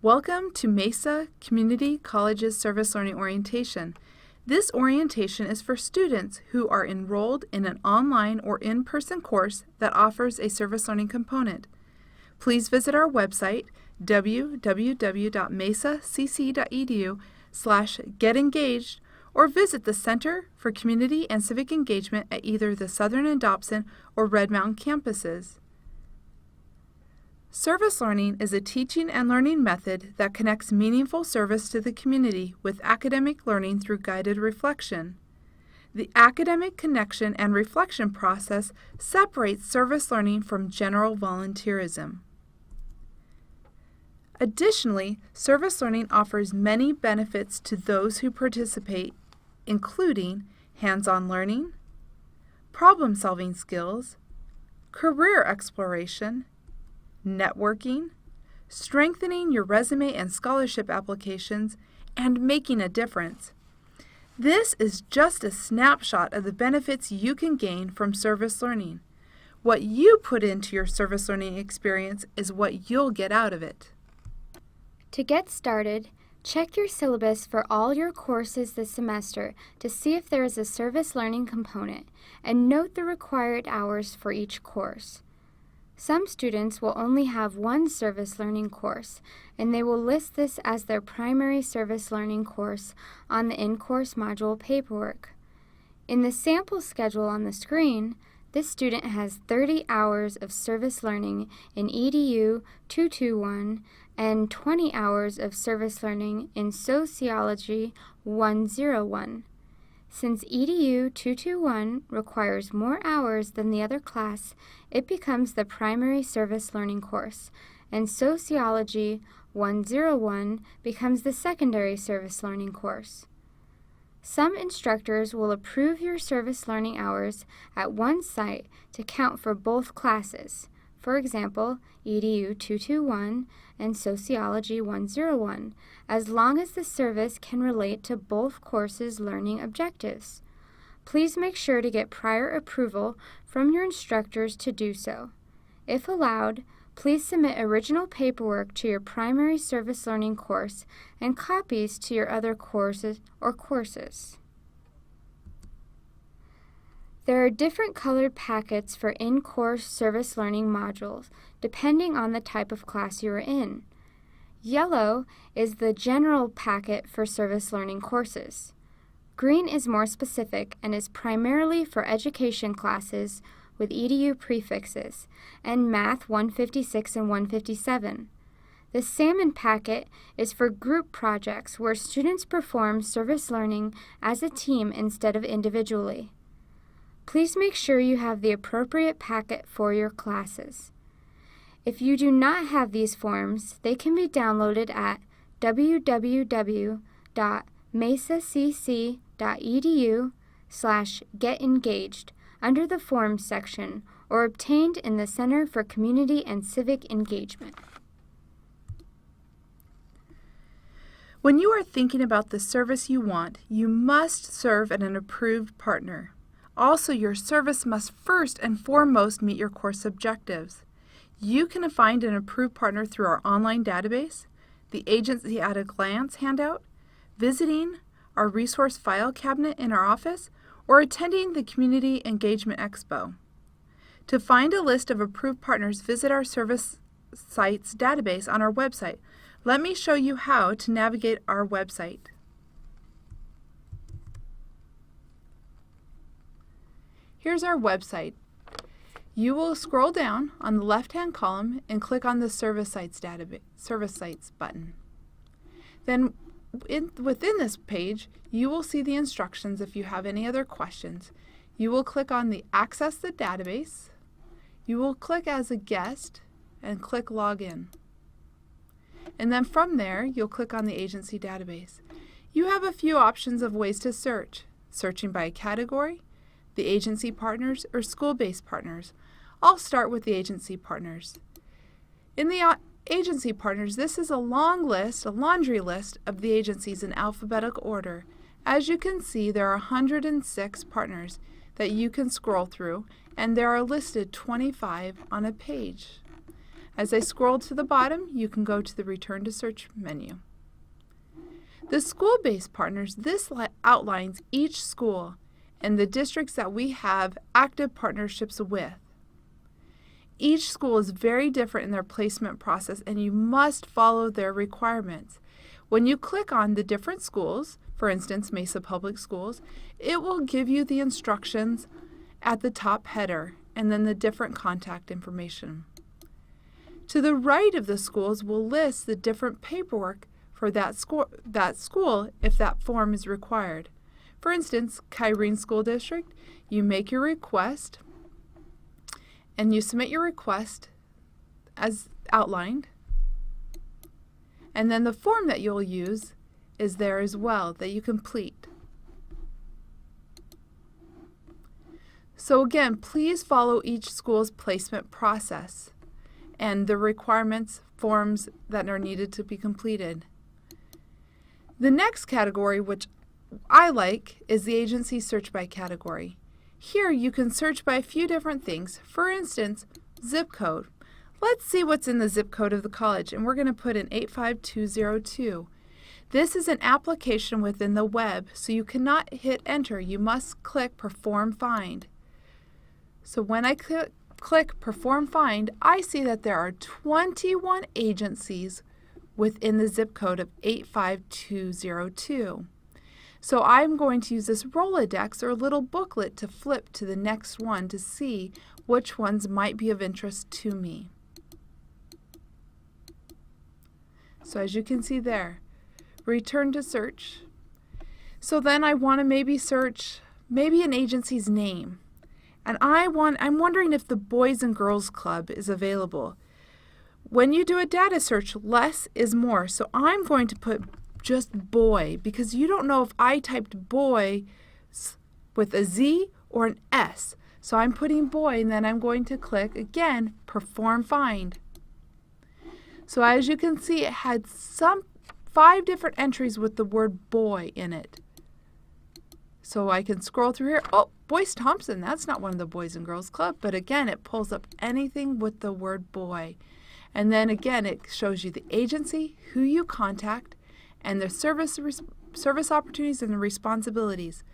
Welcome to Mesa Community College's Service Learning Orientation. This orientation is for students who are enrolled in an online or in-person course that offers a service learning component. Please visit our website, www.mesacc.edu/getengaged, or visit the Center for Community and Civic Engagement at either the Southern and Dobson or Red Mountain campuses. Service learning is a teaching and learning method that connects meaningful service to the community with academic learning through guided reflection. The academic connection and reflection process separates service learning from general volunteerism. Additionally, service learning offers many benefits to those who participate, including hands-on learning, problem-solving skills, career exploration, networking, strengthening your resume and scholarship applications, and making a difference. This is just a snapshot of the benefits you can gain from service learning. What you put into your service learning experience is what you'll get out of it. To get started, check your syllabus for all your courses this semester to see if there is a service learning component, and note the required hours for each course. Some students will only have one service learning course, and they will list this as their primary service learning course on the in-course module paperwork. In the sample schedule on the screen, this student has 30 hours of service learning in EDU 221 and 20 hours of service learning in Sociology 101. Since EDU 221 requires more hours than the other class, it becomes the primary service learning course, and Sociology 101 becomes the secondary service learning course. Some instructors will approve your service learning hours at one site to count for both classes. For example, EDU 221 and Sociology 101, as long as the service can relate to both courses' learning objectives. Please make sure to get prior approval from your instructors to do so. If allowed, please submit original paperwork to your primary service learning course and copies to your other courses. There are different colored packets for in-course service learning modules, depending on the type of class you are in. Yellow is the general packet for service learning courses. Green is more specific and is primarily for education classes with EDU prefixes and Math 156 and 157. The salmon packet is for group projects where students perform service learning as a team instead of individually. Please make sure you have the appropriate packet for your classes. If you do not have these forms, they can be downloaded at www.mesacc.edu/getengaged under the Forms section or obtained in the Center for Community and Civic Engagement. When you are thinking about the service you want, you must serve at an approved partner. Also, your service must first and foremost meet your course objectives. You can find an approved partner through our online database, the Agency at a Glance handout, visiting our resource file cabinet in our office, or attending the Community Engagement Expo. To find a list of approved partners, visit our service sites database on our website. Let me show you how to navigate our website. Here's our website. You will scroll down on the left-hand column and click on the Service Sites button. Then within this page, you will see the instructions if you have any other questions. You will click on the Access the Database. You will click as a guest and click Login. And then from there, you'll click on the agency database. You have a few options of ways to search. Searching by category, the agency partners, or school-based partners. I'll start with the agency partners. In the agency partners, this is a laundry list of the agencies in alphabetical order. As you can see, there are 106 partners that you can scroll through, and there are listed 25 on a page. As I scroll to the bottom, you can go to the Return to Search menu. The school-based partners, this outlines each school and the districts that we have active partnerships with. Each school is very different in their placement process, and you must follow their requirements. When you click on the different schools, for instance, Mesa Public Schools, it will give you the instructions at the top header and then the different contact information. To the right of the schools will list the different paperwork for that school if that form is required. For instance, Kyrene School District, you make your request and you submit your request as outlined. And then the form that you'll use is there as well that you complete. So again, please follow each school's placement process and the requirements, forms that are needed to be completed. The next category, which I like, is the agency search by category. Here you can search by a few different things. For instance, zip code. Let's see what's in the zip code of the college, and we're going to put in 85202. This is an application within the web, so you cannot hit enter. You must click Perform Find. So when I click Perform Find, I see that there are 21 agencies within the zip code of 85202. So I'm going to use this Rolodex or little booklet to flip to the next one to see which ones might be of interest to me. So as you can see there, return to search. So then I want to maybe search an agency's name. And I'm wondering if the Boys and Girls Club is available. When you do a data search, less is more. So I'm going to put just boy, because you don't know if I typed boy with a Z or an S. So I'm putting boy, and then I'm going to click again, Perform Find. So as you can see, it had 5 different entries with the word boy in it. So I can scroll through here. Oh, Boyce Thompson, that's not one of the Boys and Girls Club, but again, it pulls up anything with the word boy. And then again, it shows you the agency, who you contact, and the service opportunities and the responsibilities.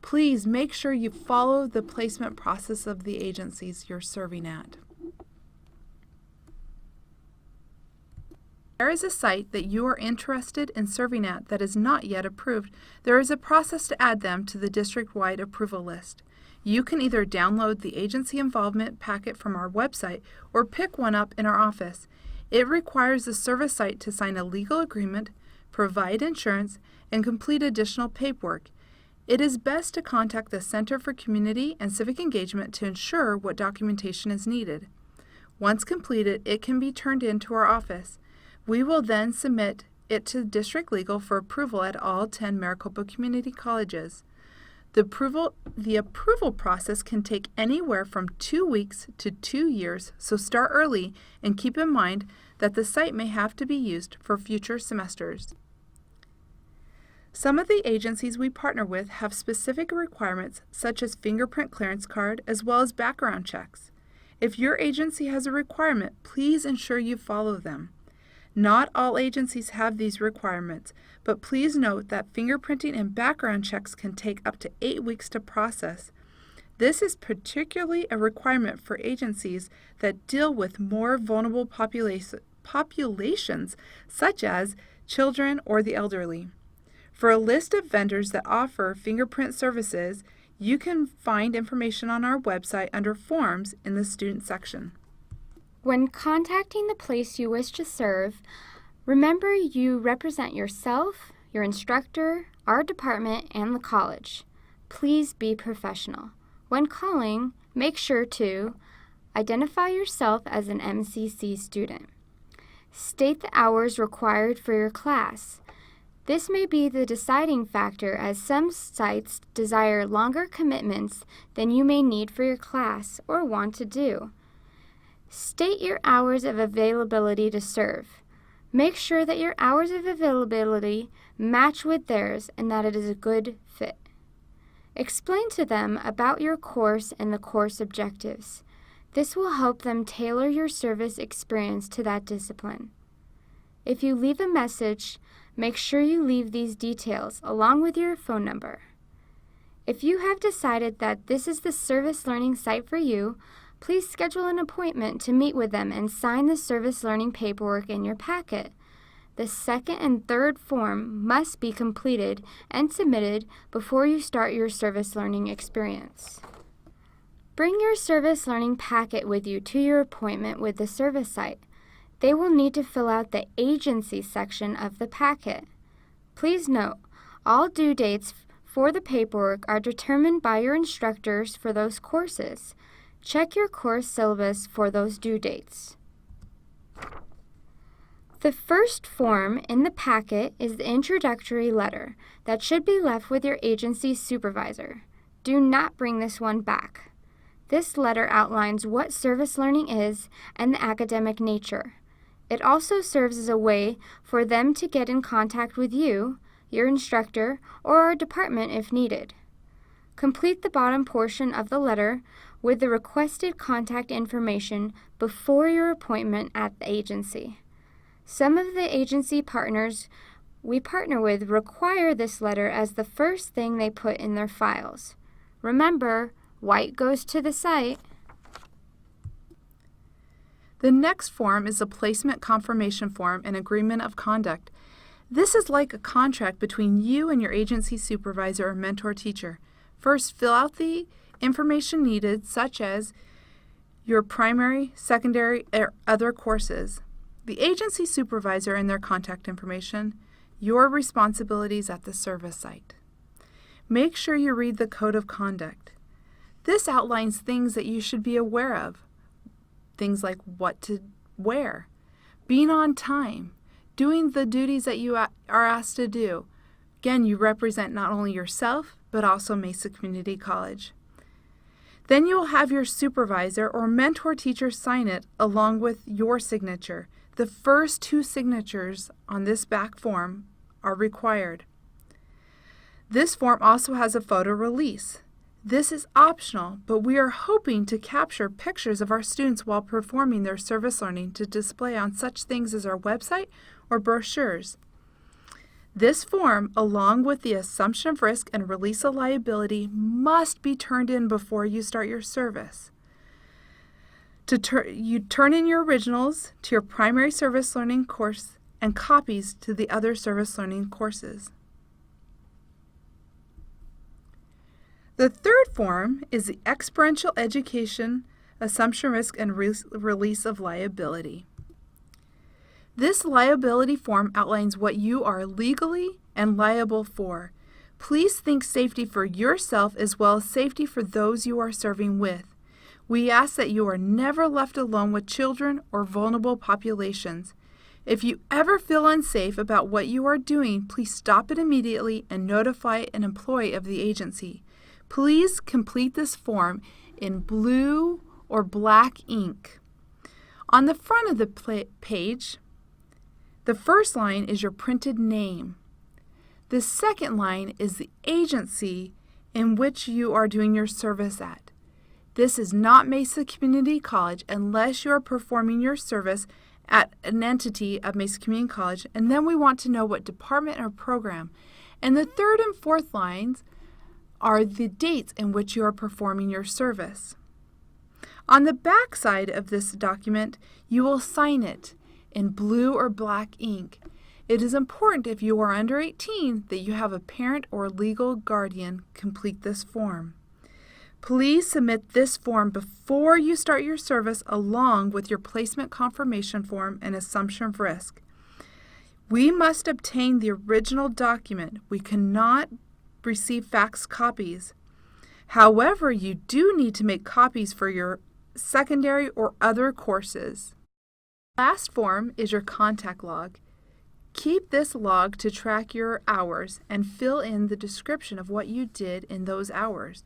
Please make sure you follow the placement process of the agencies you're serving at. There is a site that you are interested in serving at that is not yet approved. There is a process to add them to the district-wide approval list. You can either download the agency involvement packet from our website or pick one up in our office. It requires the service site to sign a legal agreement, provide insurance, and complete additional paperwork. It is best to contact the Center for Community and Civic Engagement to ensure what documentation is needed. Once completed, it can be turned into our office. We will then submit it to District Legal for approval at all 10 Maricopa Community Colleges. The approval process can take anywhere from 2 weeks to 2 years, so start early and keep in mind that the site may have to be used for future semesters. Some of the agencies we partner with have specific requirements such as fingerprint clearance card as well as background checks. If your agency has a requirement, please ensure you follow them. Not all agencies have these requirements, but please note that fingerprinting and background checks can take up to 8 weeks to process. This is particularly a requirement for agencies that deal with more vulnerable populations, such as children or the elderly. For a list of vendors that offer fingerprint services, you can find information on our website under Forms in the Student section. When contacting the place you wish to serve, remember you represent yourself, your instructor, our department, and the college. Please be professional. When calling, make sure to identify yourself as an MCC student. State the hours required for your class. This may be the deciding factor, as some sites desire longer commitments than you may need for your class or want to do. State your hours of availability to serve. Make sure that your hours of availability match with theirs and that it is a good fit. Explain to them about your course and the course objectives. This will help them tailor your service experience to that discipline. If you leave a message, make sure you leave these details along with your phone number. If you have decided that this is the service learning site for you, please schedule an appointment to meet with them and sign the service learning paperwork in your packet. The second and third form must be completed and submitted before you start your service learning experience. Bring your service learning packet with you to your appointment with the service site. They will need to fill out the agency section of the packet. Please note, all due dates for the paperwork are determined by your instructors for those courses. Check your course syllabus for those due dates. The first form in the packet is the introductory letter that should be left with your agency supervisor. Do not bring this one back. This letter outlines what service learning is and the academic nature. It also serves as a way for them to get in contact with you, your instructor, or our department if needed. Complete the bottom portion of the letter with the requested contact information before your appointment at the agency. Some of the agency partners we partner with require this letter as the first thing they put in their files. Remember, white goes to the site. The next form is a placement confirmation form and agreement of conduct. This is like a contract between you and your agency supervisor or mentor teacher. First, fill out the information needed, such as your primary, secondary, or other courses, the agency supervisor and their contact information, your responsibilities at the service site. Make sure you read the Code of Conduct. This outlines things that you should be aware of. Things like what to wear, being on time, doing the duties that you are asked to do. Again, you represent not only yourself, but also Mesa Community College. Then you will have your supervisor or mentor teacher sign it along with your signature. The first two signatures on this back form are required. This form also has a photo release. This is optional, but we are hoping to capture pictures of our students while performing their service learning to display on such things as our website or brochures. This form, along with the assumption of risk and release of liability, must be turned in before you start your service. You turn in your originals to your primary service learning course and copies to the other service learning courses. The third form is the experiential education, assumption risk, and release of liability. This liability form outlines what you are legally and liable for. Please think safety for yourself as well as safety for those you are serving with. We ask that you are never left alone with children or vulnerable populations. If you ever feel unsafe about what you are doing, please stop it immediately and notify an employee of the agency. Please complete this form in blue or black ink. On the front of the page, the first line is your printed name. The second line is the agency in which you are doing your service at. This is not Mesa Community College unless you are performing your service at an entity of Mesa Community College, and then we want to know what department or program. And the third and fourth lines are the dates in which you are performing your service. On the back side of this document, you will sign it in blue or black ink. It is important if you are under 18 that you have a parent or legal guardian complete this form. Please submit this form before you start your service along with your placement confirmation form and assumption of risk. We must obtain the original document. We cannot receive fax copies. However, you do need to make copies for your secondary or other courses. Last form is your contact log. Keep this log to track your hours and fill in the description of what you did in those hours.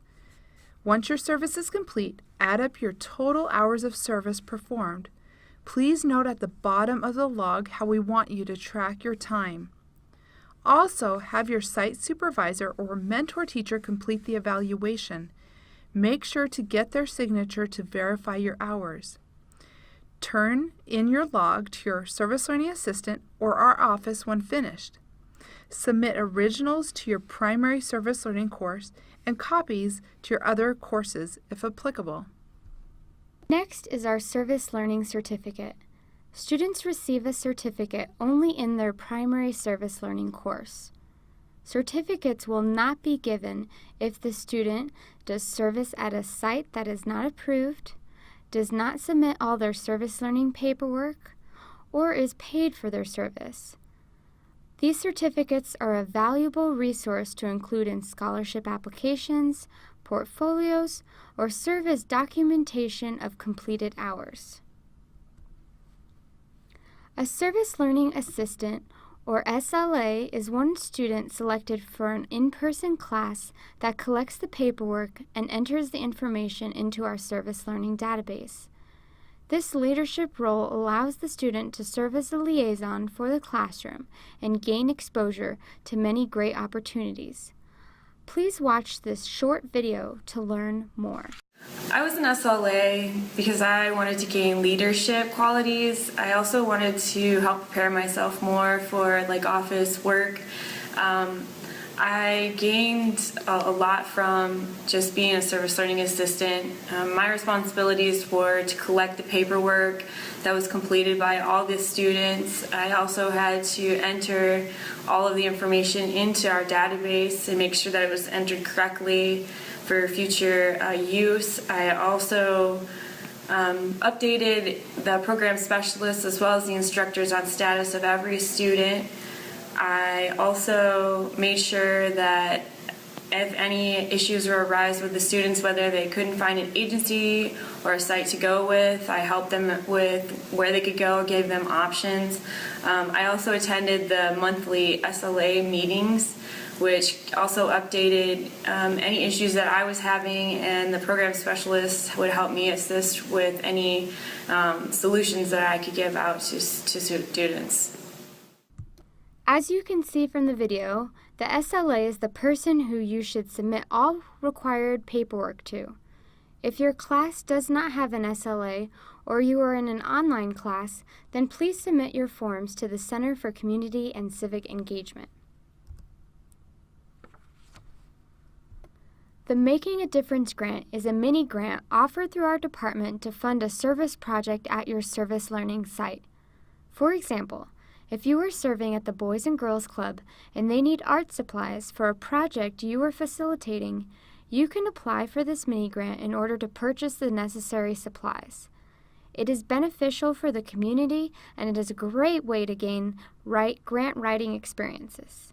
Once your service is complete, add up your total hours of service performed. Please note at the bottom of the log how we want you to track your time. Also, have your site supervisor or mentor teacher complete the evaluation. Make sure to get their signature to verify your hours. Turn in your log to your Service Learning Assistant or our office when finished. Submit originals to your primary Service Learning course and copies to your other courses if applicable. Next is our Service Learning Certificate. Students receive a certificate only in their primary Service Learning course. Certificates will not be given if the student does service at a site that is not approved, does not submit all their Service Learning paperwork, or is paid for their service. These certificates are a valuable resource to include in scholarship applications, portfolios, or serve as documentation of completed hours. A Service Learning Assistant, or SLA, is one student selected for an in-person class that collects the paperwork and enters the information into our Service Learning database. This leadership role allows the student to serve as a liaison for the classroom and gain exposure to many great opportunities. Please watch this short video to learn more. I was an SLA because I wanted to gain leadership qualities. I also wanted to help prepare myself more for office work. I gained a lot from just being a Service Learning Assistant. My responsibilities were to collect the paperwork that was completed by all the students. I also had to enter all of the information into our database and make sure that it was entered correctly for future use. I also updated the program specialists as well as the instructors on status of every student. I also made sure that if any issues arise with the students, whether they couldn't find an agency or a site to go with, I helped them with where they could go, gave them options. I also attended the monthly SLA meetings, which also updated any issues that I was having, and the program specialists would help me assist with any solutions that I could give out to students. As you can see from the video, the SLA is the person who you should submit all required paperwork to. If your class does not have an SLA or you are in an online class, then please submit your forms to the Center for Community and Civic Engagement. The Making a Difference grant is a mini grant offered through our department to fund a service project at your Service Learning site. For example, if you are serving at the Boys and Girls Club and they need art supplies for a project you are facilitating, you can apply for this mini grant in order to purchase the necessary supplies. It is beneficial for the community, and it is a great way to gain grant writing experiences.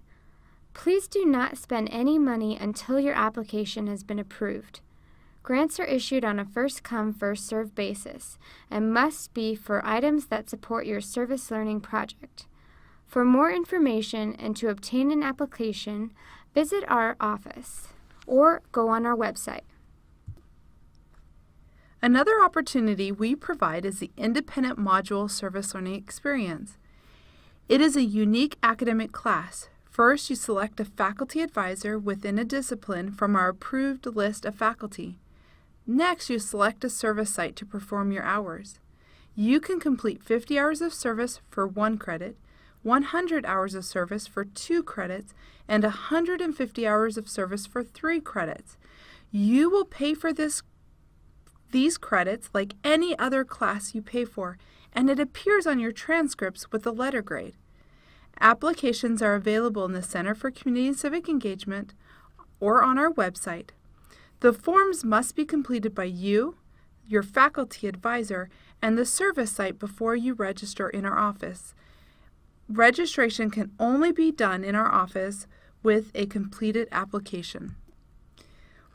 Please do not spend any money until your application has been approved. Grants are issued on a first-come, first-served basis and must be for items that support your Service Learning project. For more information and to obtain an application, visit our office or go on our website. Another opportunity we provide is the Independent Module Service Learning Experience. It is a unique academic class. First, you select a faculty advisor within a discipline from our approved list of faculty. Next, you select a service site to perform your hours. You can complete 50 hours of service for 1 credit, 100 hours of service for 2 credits, and 150 hours of service for 3 credits. You will pay for these credits like any other class you pay for, and it appears on your transcripts with the letter grade. Applications are available in the Center for Community and Civic Engagement or on our website. The forms must be completed by you, your faculty advisor, and the service site before you register in our office. Registration can only be done in our office with a completed application.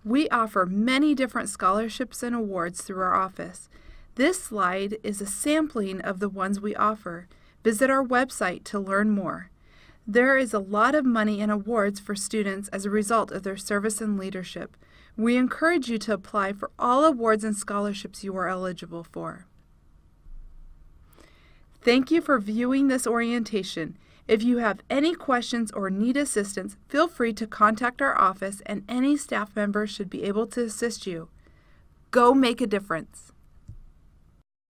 We offer many different scholarships and awards through our office. This slide is a sampling of the ones we offer. Visit our website to learn more. There is a lot of money and awards for students as a result of their service and leadership. We encourage you to apply for all awards and scholarships you are eligible for. Thank you for viewing this orientation. If you have any questions or need assistance, feel free to contact our office, and any staff member should be able to assist you. Go make a difference.